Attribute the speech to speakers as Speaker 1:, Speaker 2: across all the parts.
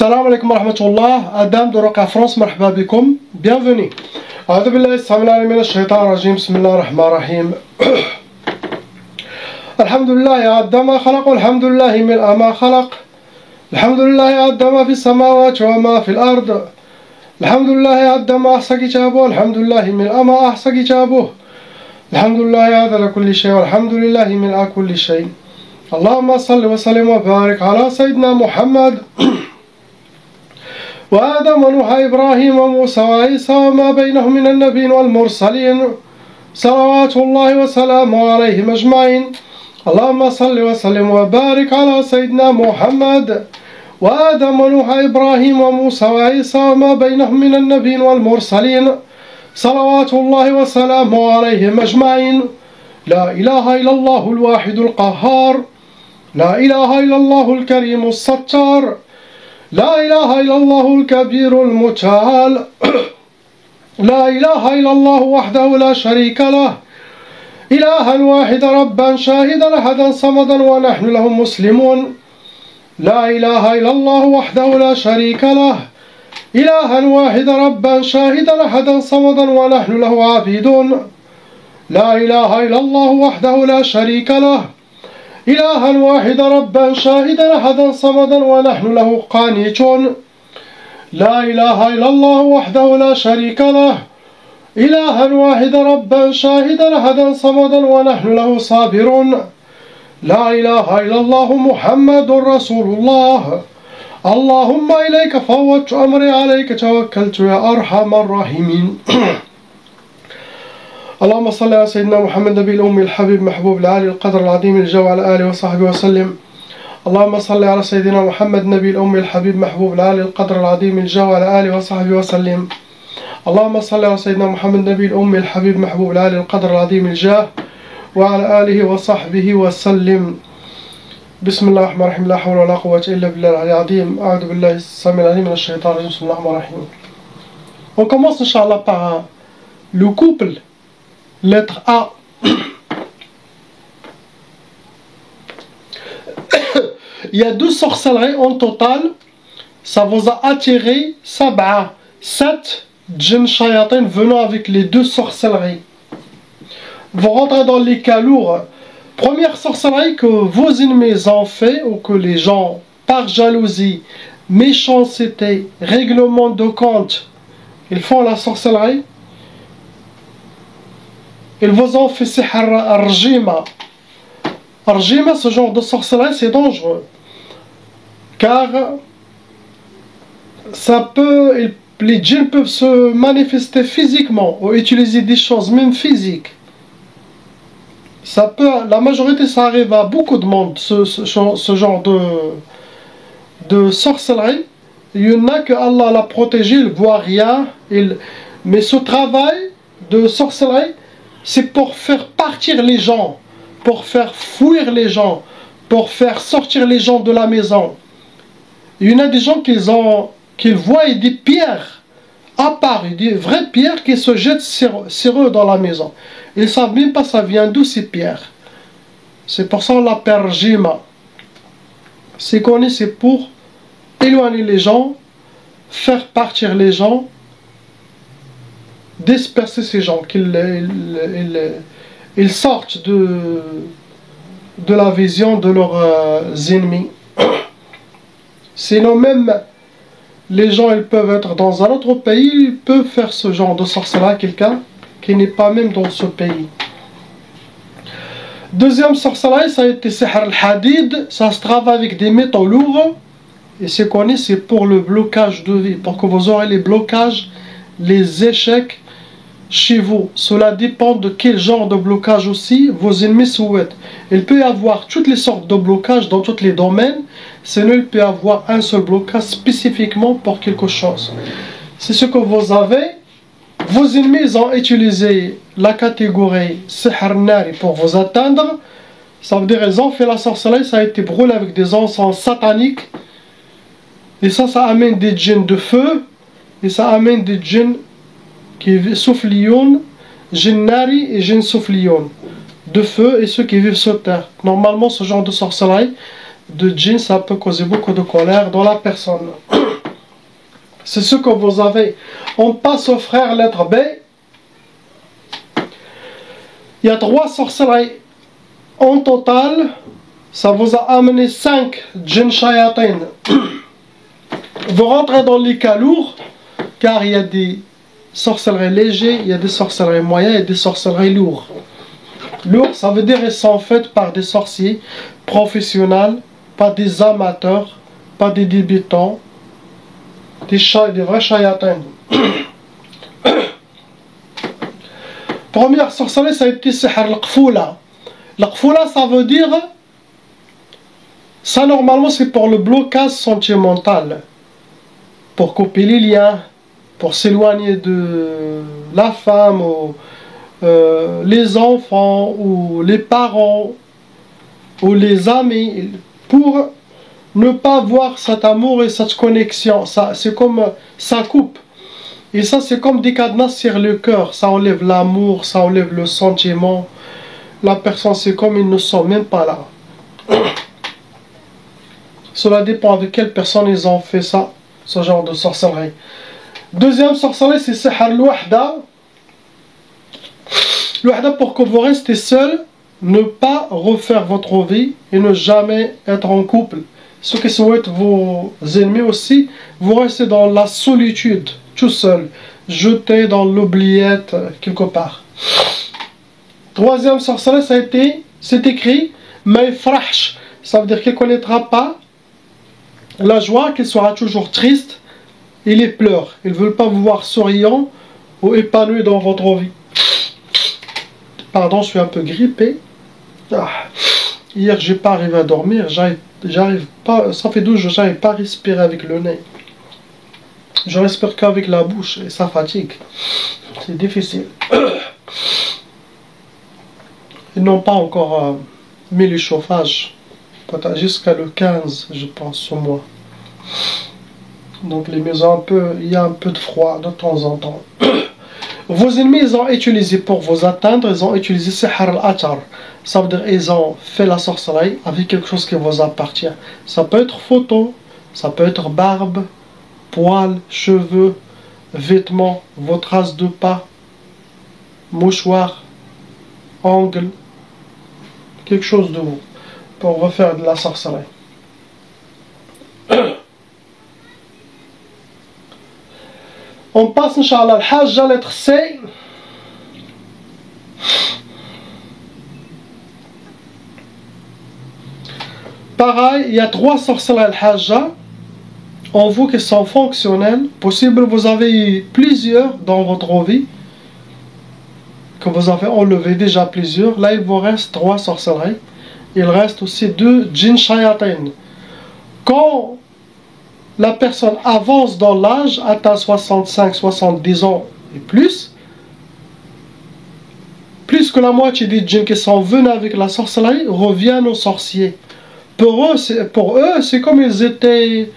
Speaker 1: Salam alaikum wa rahmatullah, Adam de Roca France, marhaba bikum, bienvenue. أعوذ بالله السميع العليم من الشيطان الرجيم بسم الله الرحمن الرحيم الحمد لله عد ما خلق والحمد لله ملء ما خلق الحمد لله عد ما في السماوات وما في الأرض الحمد لله عد ما أحصى كتابه الحمد لله ملء ما أحصى كتابه الحمد لله عدد كل شيء والحمد لله ملء كل شيء اللهم صل وسلم وبارك على سيدنا محمد وآدم ونوح إبراهيم وموسى وعيسى وما بينهم من النبيين والمرسلين صلوات الله وسلامه عليهم أجمعين اللهم صل وسلم وبارك على سيدنا محمد وآدم ونوح إبراهيم وموسى وعيسى وما بينهم من النبيين والمرسلين صلوات الله وسلامه عليهم أجمعين لا إله إلا الله الواحد القهار لا إله إلا الله الكريم الستار لا إله إلا الله الكبير المتعال لا إله إلا الله وحده لا شريك له إلها واحدا ربا شاهدا أحدا صمدا ونحن له مسلمون لا إله إلا الله وحده لا شريك له إلها واحدا ربا شاهدا أحدا صمدا ونحن له عابدون لا إله إلا الله وحده لا شريك له إلها واحدا ربا شاهدا أحدا صمدا ونحن له قانتون لا إله إلا الله وحده لا شريك له إلها واحدا ربا شاهدا أحدا صمدا ونحن له صابرون لا إله إلا الله محمد رسول الله اللهم إليك فوضت أمري عليك توكلت يا أرحم الراحمين اللهم صل على سيدنا محمد نبي الأمي الحبيب محبوب العالي القدر العظيم الجو على آله وصحبه وسلم اللهم صل على سيدنا محمد نبي الأمي الحبيب محبوب العالي القدر العظيم الجو على آله وصحبه وسلم اللهم صل على سيدنا محمد نبي الأمي الحبيب محبوب العالي القدر العظيم الجاه وعلى آله وصحبه وسلم بسم الله الرحمن الرحيم لا حول ولا قوة إلا بالله العلي العظيم أعوذ بالله السميع العليم من الشيطان الرجيم بسم الله الرحمن الرحيم. On commence Inch'Allah par le couple. Lettre A. Il y a 2 sorcelleries en total. Ça vous a attiré 7 djinns shayatin venant avec les 2 sorcelleries. Vous rentrez dans les cas lourds. Première sorcellerie que vos ennemis ont fait ou que les gens, par jalousie, méchanceté, règlement de compte, ils font la sorcellerie. Ils vous ont fait sihr arjima. Arjima, ce genre de sorcellerie, c'est dangereux. Car les djinns peuvent se manifester physiquement ou utiliser des choses même physiques. La majorité, ça arrive à beaucoup de monde, ce genre de sorcellerie. Il y en a que Allah l'a protégé, il ne voit rien. Mais ce travail de sorcellerie, c'est pour faire partir les gens, pour faire fuir les gens, pour faire sortir les gens de la maison. Il y en a des gens qui voient des pierres apparaître, des vraies pierres qui se jettent sur eux dans la maison. Ils ne savent même pas ça vient d'où ces pierres. C'est pour ça qu'on l'appelle Jima. C'est connu, c'est pour éloigner les gens, faire partir les gens, disperser ces gens, qu'ils sortent de la vision de leurs ennemis. Sinon même, les gens ils peuvent être dans un autre pays, ils peuvent faire ce genre de sorcellerie à quelqu'un qui n'est pas même dans ce pays. Deuxième sorcellerie, ça a été sihr al-hadid, ça se travaille avec des métaux lourds, et c'est connu, c'est pour le blocage de vie, pour que vous aurez les blocages, les échecs, chez vous. Cela dépend de quel genre de blocage aussi vos ennemis souhaitent. Il peut y avoir toutes les sortes de blocages dans tous les domaines, sinon il peut y avoir un seul blocage spécifiquement pour quelque chose. C'est ce que vous avez. Vos ennemis ont utilisé la catégorie sihr nari pour vous atteindre. Ça veut dire ils ont fait la sorcellerie, ça a été brûlé avec des encens sataniques. Et ça amène des djinns de feu. Et ça amène des djinns qui soufflion, djinns nari et djinns soufflion, de feu et ceux qui vivent sur terre. Normalement, ce genre de sorcellerie de djinns, ça peut causer beaucoup de colère dans la personne. c'est ce que vous avez. On passe au frère lettre B. Il y a 3 sorcelleries. En total, ça vous a amené 5 djinn shayatin. Vous rentrez dans les cas lourds, car il y a des sorcelleries légers, il y a des sorcelleries moyennes et des sorcelleries lourdes. Lourd, ça veut dire qu'elles sont faites par des sorciers professionnels, pas des amateurs, pas des débutants, des vrais shayatins. Première sorcellerie, ça a été sihr al-qfoula. L'qfoula, ça veut dire, ça normalement c'est pour le blocage sentimental, pour couper les liens, pour s'éloigner de la femme, ou les enfants, ou les parents, ou les amis, pour ne pas voir cet amour et cette connexion. C'est comme, ça coupe. Et ça c'est comme des cadenas sur le cœur, ça enlève l'amour, ça enlève le sentiment. La personne c'est comme ils ne sont même pas là. Cela dépend avec quelle personne ils ont fait ça, ce genre de sorcellerie. Deuxième sorcellerie, c'est sihr al-wahda. L'wahda, pour que vous restez seul, ne pas refaire votre vie et ne jamais être en couple. Ceux qui souhaitent vos ennemis aussi, vous restez dans la solitude, tout seul, jeté dans l'oubliette quelque part. Troisième sorcellerie, c'est écrit Maïfrahsh. Ça veut dire qu'il ne connaîtra pas la joie, qu'il sera toujours triste. Il pleure. Il ne veut pas vous voir souriant ou épanoui dans votre vie. Pardon, je suis un peu grippé. Hier, j'ai pas arrivé à dormir. J'arrive pas. Ça fait 12 jours, j'arrive pas à respirer avec le nez. Je respire qu'avec la bouche et ça fatigue. C'est difficile. Ils n'ont pas encore mis le chauffage. Jusqu'à le 15, je pense, au mois. Donc les maisons, il y a un peu de froid de temps en temps. Vos ennemis, ils ont utilisé pour vous atteindre, ils ont utilisé sihr al-atar. Ça veut dire ils ont fait la sorcellerie avec quelque chose qui vous appartient. Ça peut être photo, ça peut être barbe, poils, cheveux, vêtements, vos traces de pas, mouchoirs, ongles, quelque chose de vous pour refaire de la sorcellerie. On passe, Inch'Allah, al-Hajja, lettre C. Pareil, il y a 3 sorcelleries al-Hajja en vous qui sont fonctionnelles. Possible, vous avez plusieurs dans votre vie, que vous avez enlevé déjà plusieurs. Là, il vous reste 3 sorcelleries. Il reste aussi 2 djinn shayatin. Quand la personne avance dans l'âge, atteint 65, 70 ans et plus que la moitié des djinns qui sont venus avec la sorcellerie reviennent aux sorciers. Pour eux, c'est comme ils étaient,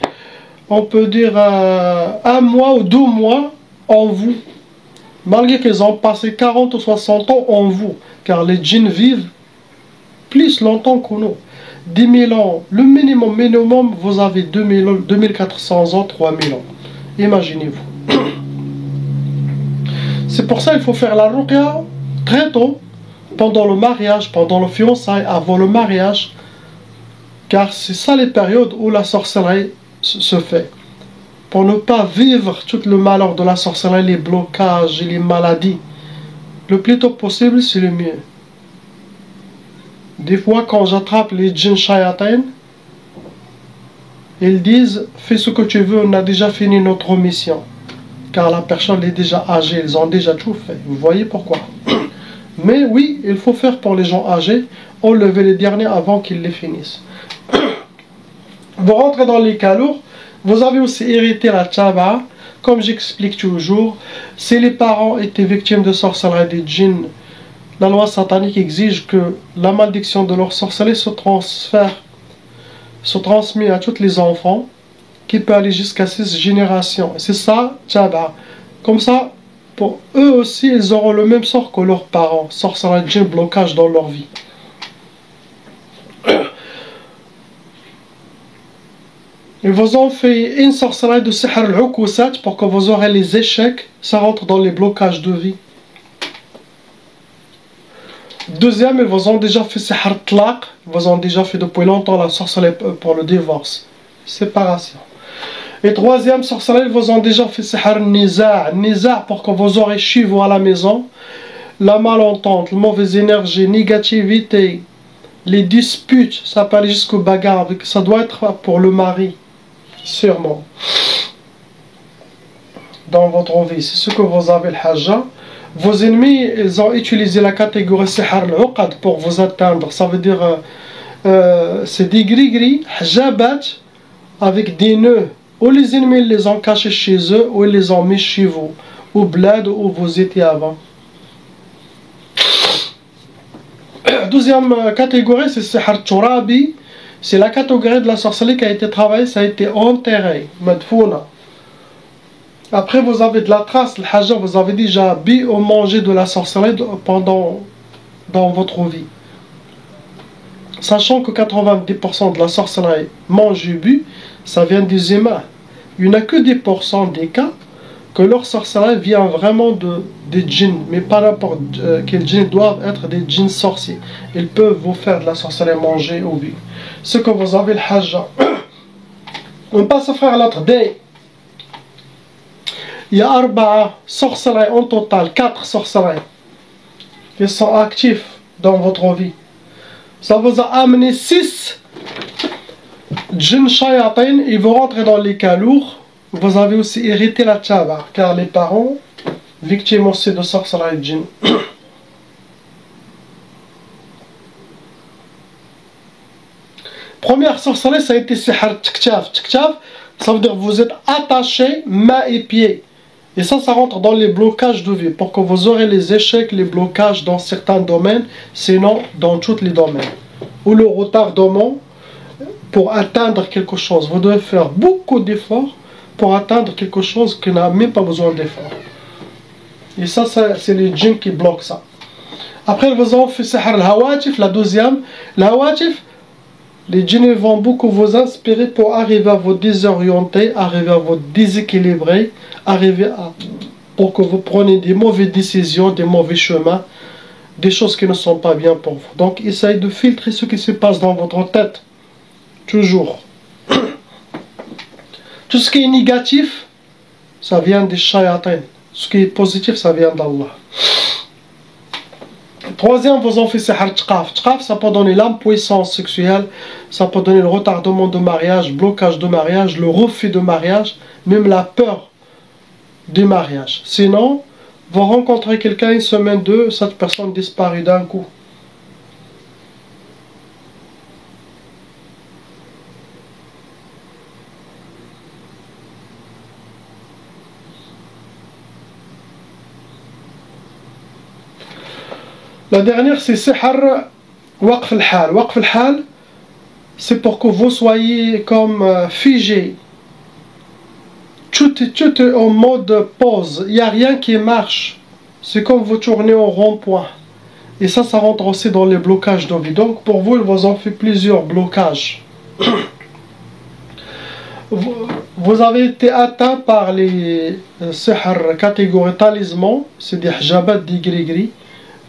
Speaker 1: on peut dire, 1 mois ou 2 mois en vous. Malgré qu'ils ont passé 40 ou 60 ans en vous. Car les djinns vivent plus longtemps que nous. 10 000 ans, le minimum, vous avez 2400 ans, 3000 ans. Imaginez-vous. C'est pour ça qu'il faut faire la ruqya très tôt, pendant le mariage, pendant le fiançailles, avant le mariage. Car c'est ça les périodes où la sorcellerie se fait. Pour ne pas vivre tout le malheur de la sorcellerie, les blocages et les maladies. Le plus tôt possible, c'est le mieux. Des fois, quand j'attrape les djinns shayatin, ils disent « Fais ce que tu veux, on a déjà fini notre mission. » Car la personne est déjà âgée, ils ont déjà tout fait. Vous voyez pourquoi. Mais oui, il faut faire pour les gens âgés, enlever les derniers avant qu'ils les finissent. Vous rentrez dans les cas lourds, vous avez aussi hérité la tchaba. Comme j'explique toujours, si les parents étaient victimes de sorcellerie des djinns, la loi satanique exige que la malédiction de leur sorcellerie se transmet à tous les enfants, qui peut aller jusqu'à 6 générations. C'est ça, tchaba. Comme ça, pour eux aussi, ils auront le même sort que leurs parents. Sorcellerie, djinn, blocage dans leur vie. Ils vous ont fait une sorcellerie de sihr al-ukusat pour que vous aurez les échecs. Ça rentre dans les blocages de vie. Deuxième, ils vous ont déjà fait sihr tlaq. Ils vous ont déjà fait depuis longtemps la sorcellerie pour le divorce. Séparation. Et troisième sorcellerie, ils vous ont déjà fait sihr niza'. Niza' pour que vous aurez chez vous à la maison la malentente, la mauvaise énergie, négativité, les disputes. Ça peut aller jusqu'au bagarre. Ça doit être pour le mari. Sûrement. Dans votre vie, c'est ce que vous avez le hajja. Vos ennemis, ils ont utilisé la catégorie sihr al-uqad pour vous atteindre. Ça veut dire, c'est des gris-gris, hajabat, avec des nœuds. Ou les ennemis ils les ont cachés chez eux, ou ils les ont mis chez vous, au bled où vous étiez avant. Deuxième catégorie, c'est sihr turabi. C'est la catégorie de la sorcellerie qui a été travaillée, ça a été enterré, madfouna. Après, vous avez de la trace, le hajja, vous avez déjà bu ou mangé de la sorcellerie dans votre vie. Sachant que 90% de la sorcellerie mange et bu, ça vient des humains. Il n'y a que 10% des cas que leur sorcellerie vient vraiment des djinns, mais pas n'importe quel djinn, doivent être des djinns sorciers. Ils peuvent vous faire de la sorcellerie manger ou bu. Ce que vous avez le hajja. On passe à faire l'autre day. Il y a 4 sorcelleries en total, 4 sorcelleries qui sont actifs dans votre vie. Ça vous a amené 6 djinns shayatin, ils vont rentrer dans les cas lourds. Vous avez aussi hérité la tchaba, car les parents, victimes aussi de sorcellerie de djinn. Première sorcellerie, ça a été sihr tkhtaf. Tkhtaf, ça veut dire que vous êtes attaché mains et pieds. Et ça rentre dans les blocages de vie, pour que vous aurez les échecs, les blocages dans certains domaines, sinon dans tous les domaines. Ou le retardement pour atteindre quelque chose. Vous devez faire beaucoup d'efforts pour atteindre quelque chose qui n'a même pas besoin d'efforts. Et ça c'est les djinns qui bloquent ça. Après, vous avez fait sihr al-hawatif, la deuxième. L'hawatif, les djinns vont beaucoup vous inspirer pour arriver à vous désorienter, arriver à vous déséquilibrer, pour que vous preniez des mauvaises décisions, des mauvais chemins, des choses qui ne sont pas bien pour vous. Donc, essayez de filtrer ce qui se passe dans votre tête. Toujours. Tout ce qui est négatif, ça vient des shayatin. Ce qui est positif, ça vient d'Allah. Troisième, vous en faites sihr tqaf. Tqaf, ça peut donner l'impuissance sexuelle, ça peut donner le retardement de mariage, blocage de mariage, le refus de mariage, même la peur du mariage. Sinon, vous rencontrez quelqu'un une semaine, deux, cette personne disparaît d'un coup. La dernière, c'est sihr waqf al-hal. Waqf al-hal, c'est pour que vous soyez comme figé. Tout est en mode pause. Il n'y a rien qui marche. C'est comme vous tournez en rond-point. Et ça rentre aussi dans les blocages de vie. Donc pour vous, ils vous ont fait plusieurs blocages. Vous avez été atteint par les sihr catégorie talisman. C'est des hjabat, des gris-gris.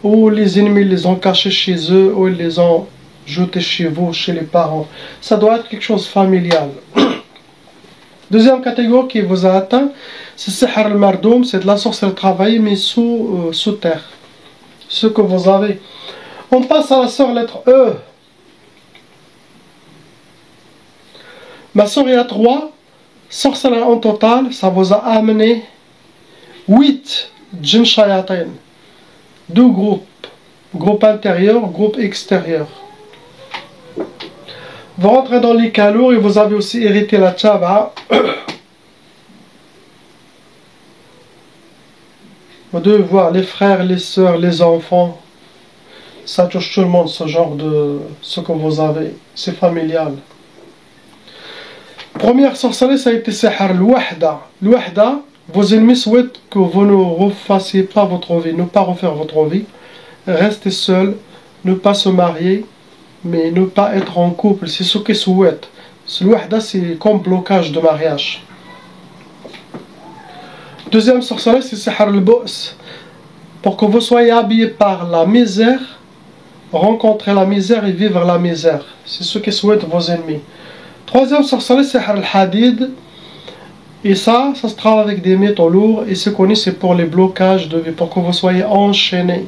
Speaker 1: Ou les ennemis les ont cachés chez eux, ou ils les ont jetés chez vous, chez les parents. Ça doit être quelque chose de familial. Deuxième catégorie qui vous a atteint, c'est sihr al-mardoum, c'est de la sorcellerie travaillée, mais sous terre. Ce que vous avez. On passe à la sœur lettre E. Ma sœur, il y a 3 sorcelleries en total, ça vous a amené 8 djinns shayatin. 2 groupes, groupe intérieur, groupe extérieur. Vous rentrez dans les cas lourds et vous avez aussi hérité la tchaba. Vous devez voir les frères, les sœurs, les enfants. Ça touche tout le monde, ce genre de... ce que vous avez. C'est familial. Première sorcellerie, ça a été sihr al-wahda. Al-wahda, vos ennemis souhaitent que vous ne refassiez pas votre vie, ne pas refaire votre vie. Restez seul, ne pas se marier, mais ne pas être en couple. C'est ce qu'ils souhaitent. الوحدة c'est comme blocage de mariage. Deuxième sorcellerie, c'est sihr al-bu's. Pour que vous soyez habillés par la misère, rencontrer la misère et vivre la misère. C'est ce que souhaitent vos ennemis. Troisième sorcellerie, c'est sihr al-hadid. Et ça se travaille avec des métaux lourds et c'est connu, c'est pour les blocages de vie, pour que vous soyez enchaînés.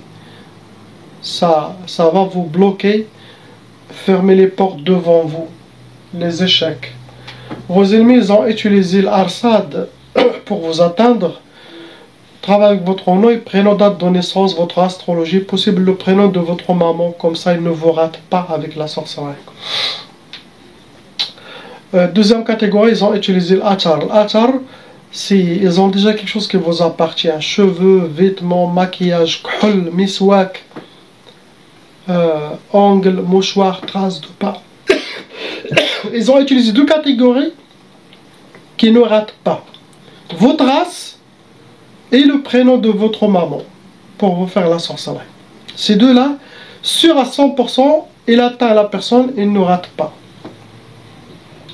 Speaker 1: Ça va vous bloquer, fermer les portes devant vous, les échecs. Vos ennemis, ils ont utilisé l'arsad pour vous atteindre. Travaillez avec votre nom et prénom, date de naissance, votre astrologie, possible le prénom de votre maman, comme ça ils ne vous ratent pas avec la sorcellerie. Deuxième catégorie, ils ont utilisé l'achar. L'achar, ils ont déjà quelque chose qui vous appartient. Cheveux, vêtements, maquillage, khul, miswak, ongles, mouchoirs, traces de pas. Ils ont utilisé deux catégories qui ne ratent pas. Votre race et le prénom de votre maman pour vous faire la sorcellerie. Ces deux-là, sûr à 100%, il atteint la personne, il ne rate pas.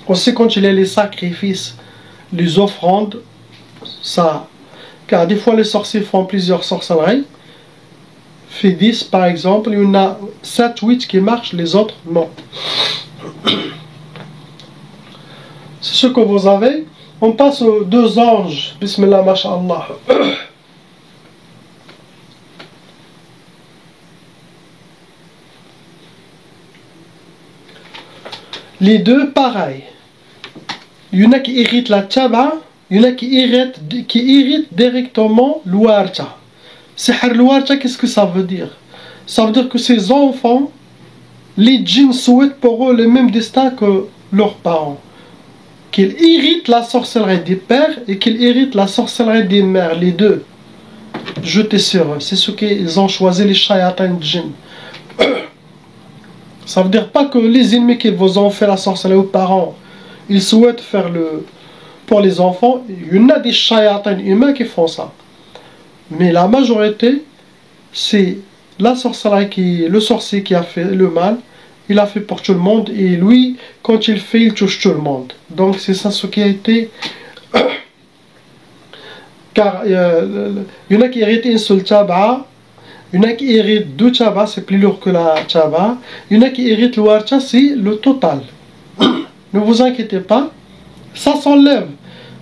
Speaker 1: Aussi quand il y a les sacrifices, les offrandes, ça, car des fois les sorciers font plusieurs sorcelleries, fait 10 par exemple, il y en a 7, 8 qui marchent, les autres non. C'est ce que vous avez. On passe aux deux anges, bismillah, masha'Allah. Les deux pareils. Il y en a qui irritent la tchaba, il y en a qui irritent directement l'ouarcha. Sihr l'ouarcha, qu'est-ce que ça veut dire? Ça veut dire que ces enfants, les djinns souhaitent pour eux le même destin que leurs parents. Qu'ils irritent la sorcellerie des pères et qu'ils irritent la sorcellerie des mères, les deux. Jetez sur eux. C'est ce qu'ils ont choisi, les shayatans djinns. Ça veut dire pas que les ennemis qui vous ont fait la sorcellerie aux parents, ils souhaitent faire pour les enfants. Il y en a des shayatans humains qui font ça. Mais la majorité, c'est la sorcellerie le sorcier qui a fait le mal. Il a fait pour tout le monde et lui, quand il fait, il touche tout le monde. Donc c'est ça ce qui a été... Car il y en a qui héritent une seule tchaba, il y en a qui héritent deux tchabas, c'est plus lourd que la tchaba. Il y en a qui héritent le warcha, c'est le total. Ne vous inquiétez pas, ça s'enlève.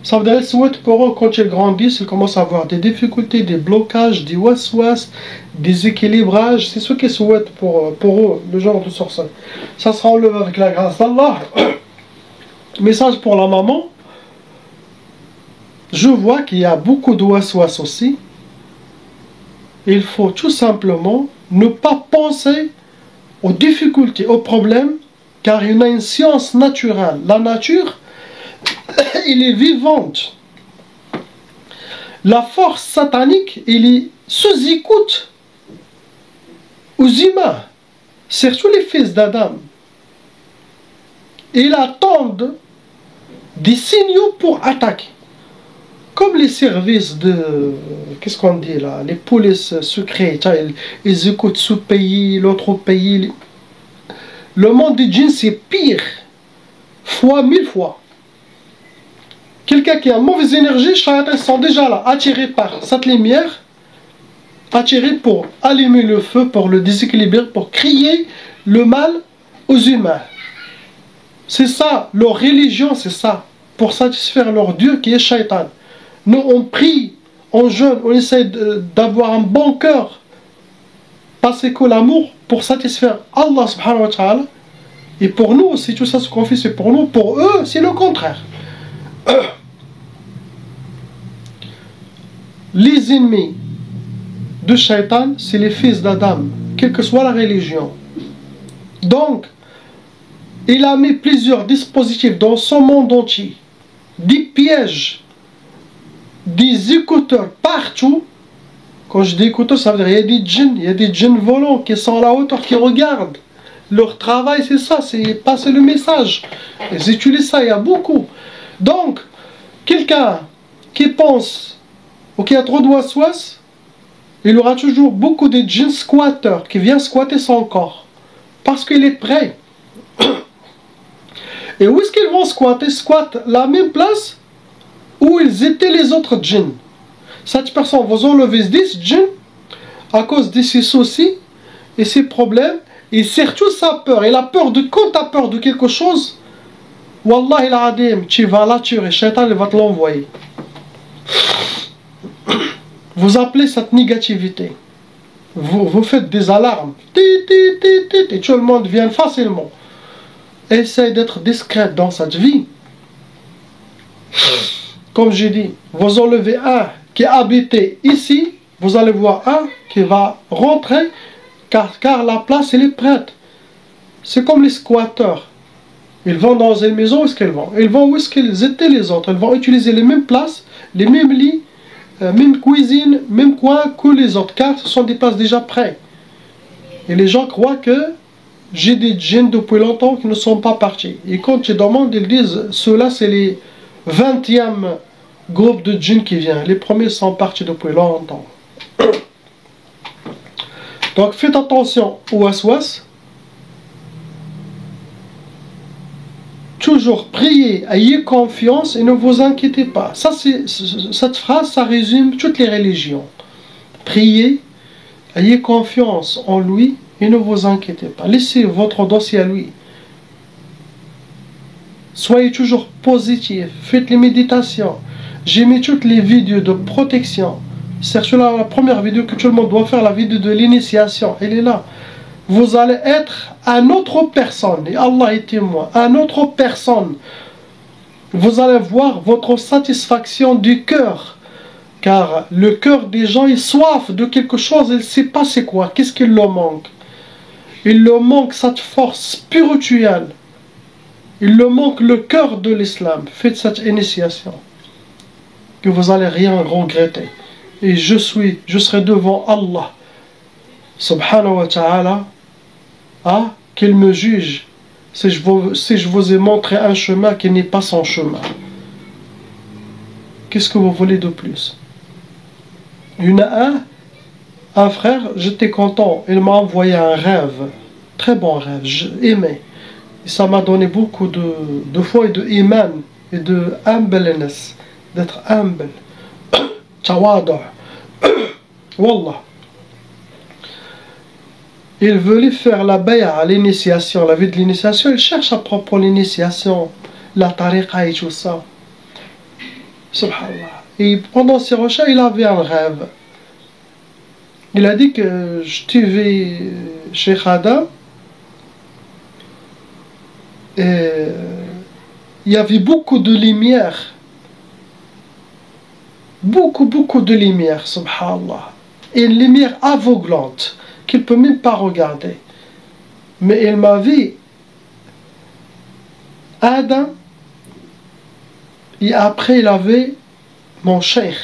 Speaker 1: Ça veut dire souhaitent pour eux, quand ils grandissent, ils commencent à avoir des difficultés, des blocages, des waswas, des équilibrages. C'est ce qu'ils souhaitent pour eux, le genre de sorcellerie. Ça sera enlevé avec la grâce d'Allah. Message pour la maman. Je vois qu'il y a beaucoup de waswas aussi. Il faut tout simplement ne pas penser aux difficultés, aux problèmes, car il y a une science naturelle. La nature, elle est vivante. La force satanique, elle est sous-écoute aux humains, surtout les fils d'Adam. Ils attendent des signaux pour attaquer. Comme les services de... Qu'est-ce qu'on dit là? Les polices secrètes, ils écoutent ce pays, l'autre pays. Le monde des djinns, c'est pire. Fois 1000 fois. Quelqu'un qui a mauvaise énergie, les shayatans sont déjà là, attirés par cette lumière, attirés pour allumer le feu, pour le déséquilibrer, pour crier le mal aux humains. C'est ça, leur religion, c'est ça. Pour satisfaire leur Dieu qui est shaytan. Nous, on prie, on jeûne, on essaie d'avoir un bon cœur. Parce que l'amour, pour satisfaire Allah subhanahu wa ta'ala, et pour nous aussi, tout ça ce qu'on fait, c'est pour nous. Pour eux, c'est le contraire. Les ennemis de Shaitan, c'est les fils d'Adam, quelle que soit la religion. Donc, il a mis plusieurs dispositifs dans son monde entier, des pièges, des écouteurs partout. Quand je dis écouteurs, ça veut dire il y a des djinns volants qui sont à la hauteur, qui regardent. Leur travail, c'est ça, c'est passer le message. Ils utilisent ça, il y a beaucoup. Donc, quelqu'un qui pense ou qui a trop de waswas, il aura toujours beaucoup de djinns squatteurs qui viennent squatter son corps. Parce qu'il est prêt. Et où est-ce qu'ils vont squatter? Squattent la même place où ils étaient les autres djinns. Cette personne vous enlevez 10 djinns à cause de ses soucis et ses problèmes. Et surtout sa peur. Il a peur de, quand tu as peur de quelque chose, Wallah il adim, tu vas l'attirer, Shaitan il va te l'envoyer. Vous appelez cette négativité. Vous faites des alarmes. Et tout le monde vient facilement. Essaye d'être discrète dans cette vie. Comme j'ai dit, vous enlevez un qui habitait ici, vous allez voir un qui va rentrer car la place elle est prête. C'est comme les squatteurs. Ils vont dans une maison, où est-ce qu'ils vont? Ils vont où est-ce qu'ils étaient les autres. Ils vont utiliser les mêmes places, les mêmes lits, même cuisine, même coin que les autres, car ce sont des places déjà prêtes. Et les gens croient que j'ai des djinns depuis longtemps qui ne sont pas partis. Et quand ils demandent, ils disent, ceux-là c'est les 20e groupe de djinns qui vient. Les premiers sont partis depuis longtemps. Donc faites attention au waswas. Toujours priez, ayez confiance et ne vous inquiétez pas. Ça, cette phrase, ça résume toutes les religions. Priez, ayez confiance en lui et ne vous inquiétez pas. Laissez votre dossier à lui. Soyez toujours positif. Faites les méditations. J'ai mis toutes les vidéos de protection. C'est la première vidéo que tout le monde doit faire, la vidéo de l'initiation. Elle est là. Vous allez être une autre personne. Et Allah est témoin. Une autre personne. Vous allez voir votre satisfaction du cœur. Car le cœur des gens est soif de quelque chose. Il ne sait pas c'est quoi. Qu'est-ce qu'il leur manque? Il leur manque cette force spirituelle. Il leur manque le cœur de l'islam. Faites cette initiation. Que vous n'allez rien regretter. Et je serai devant Allah. Subhanahu wa ta'ala. Qu'il me juge si je vous ai montré un chemin qui n'est pas son chemin. Qu'est-ce que vous voulez de plus? Il y en a un frère, j'étais content, il m'a envoyé un rêve, très bon rêve, j'aimais. Et ça m'a donné beaucoup de foi et de iman et de humbleness, d'être humble. Tawada. Wallah. Il voulait faire la bay'a à l'initiation, la vie de l'initiation. Il cherche à propos l'initiation, la tariqa et tout ça. Subhanallah. Et pendant ses recherches, il avait un rêve. Il a dit que je t'ai vu chez Khada. Et il y avait beaucoup de lumière. Beaucoup de lumière, subhanallah. Et une lumière aveuglante. Qu'il ne peut même pas regarder. Mais il m'a vu Adam et après il avait mon cheikh.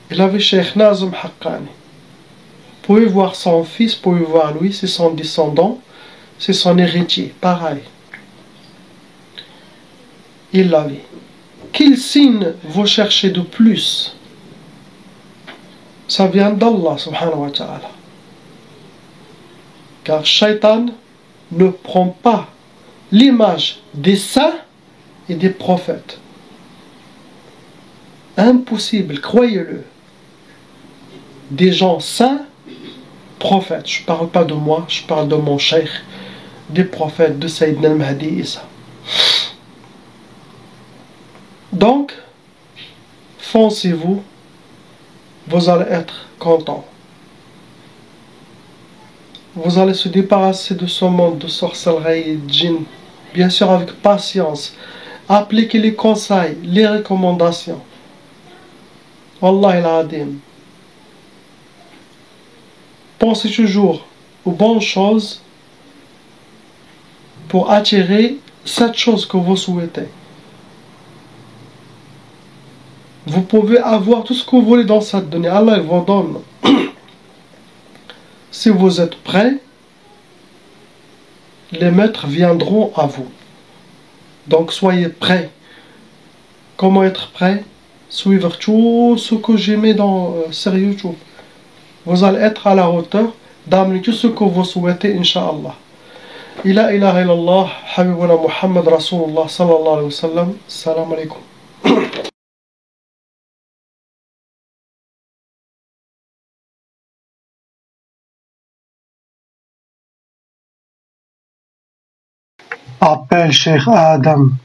Speaker 1: Il avait Cheikh Nazm Haqqani. Vous pouvez voir son fils, vous pouvez voir lui, c'est son descendant, c'est son héritier, pareil. Il l'a vu. Quel signe vous cherchez de plus? Ça vient d'Allah subhanahu wa ta'ala. Car Shaitan ne prend pas l'image des saints et des prophètes. Impossible, croyez-le. Des gens saints, prophètes. Je ne parle pas de moi, je parle de mon cheikh, des prophètes, de Sayyidina al-Mahdi Isa. Donc, foncez-vous, vous allez être contents. Vous allez se débarrasser de ce monde de sorcellerie et de djinn, bien sûr avec patience. Appliquez les conseils, les recommandations. Wallah al-Adim. Pensez toujours aux bonnes choses pour attirer cette chose que vous souhaitez. Vous pouvez avoir tout ce que vous voulez dans cette donnée. Allah il vous donne. Si vous êtes prêts, les maîtres viendront à vous. Donc soyez prêts. Comment être prêt? Suivre tout ce que j'ai mis sur YouTube. Vous allez être à la hauteur d'amener tout ce que vous souhaitez, Inch'Allah. لا إله إلا الله حبيبنا محمد رسول الله صلى الله عليه وسلم. السلام عليكم.
Speaker 2: Appelle Cheikh Adam.